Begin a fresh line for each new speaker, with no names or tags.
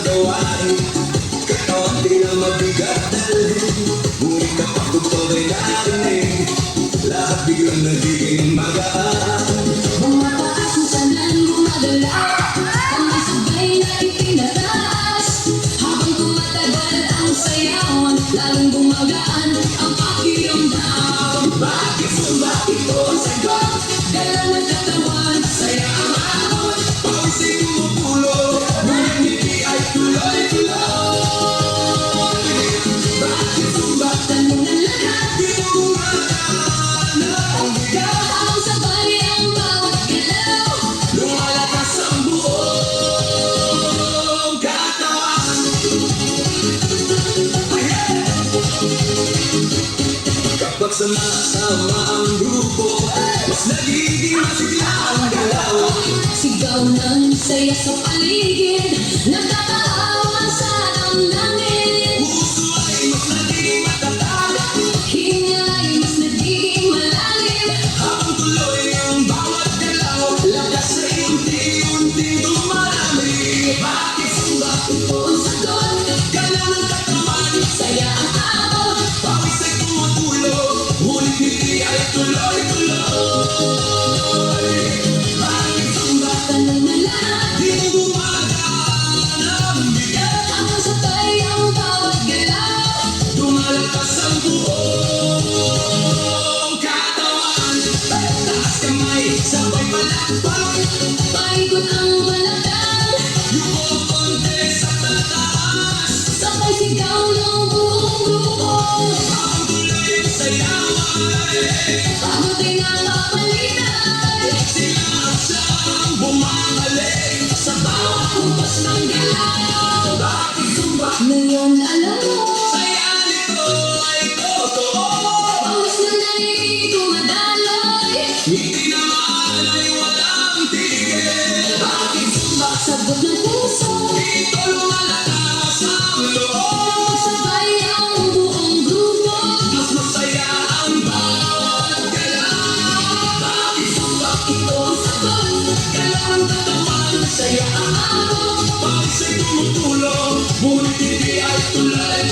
gawain. Katawan di na mabigat dalhin, ngunit kapag tugtogay narinig, lahat biglang nagiging magaan.
Bumataas kung saan gumagalaw, kamay sabay na itinataas. Habang tumatagal ang sayawan, lalong gumagaan ang pakiramdam.
Bakit sumba ito ang sagot?
Galaw ng katawan,
Saya ang ahon, pawis ay tumutulo, ngunit ngiti ay tuloy-tuloy. Bakit sumba?
tanong ng lahat,
Di mo gumagana ang bigat,
habang sabay ang bawat galaw.
lumalakas ang buong katawan. Kapag sama-sama ang grupo, mas nagiging masigla ang galaw.
Sigaw ng saya sa paligid, nagkakaawa sa damdamin.
Puso ay mas nagiging matatag,
Hinga ay mas nagiging malalim.
habang tuloy ang bawat galaw, lakas ay unti-unting dumarami. Bakit sumba?
Ito ang sagot,
Galaw ng katawan,
saya ang abot.
pawis ay tumutulo, ngunit ngiti ay tuloy-tuloy. Bakit sumba?
Tanong ng lahat,
Di mo gumagana ang bigat,
habang sabay ang bawat galaw.
lumalakas ang buong katawan. Taas kamay, sabay palakpak,
Paikot ang balakang,
yuko konti sa tataas.
sabay sigaw ng buong grupo.
Ang tuloy ang sayaway,
Pagod ay napapalitan,
sila at siyang bumabalik
sa bawat kumpas ng galaw.
Bakit sumba?
Ngayon alam mo,
Saya nito ay totoo,
pawis na na'y dumadaloy.
ngiti naman ay walang tigil. Bakit sumba?
Sagot ng puso,
Dito lumalakas ang loob,
sabay ang buong grupo.
mas masaya ang bawat galaw. Bakit sumba?
Ito ang sagot,
Galaw ang katawan,
saya ang abot.
pawis ay tumutulong, ngunit hindi ay tulad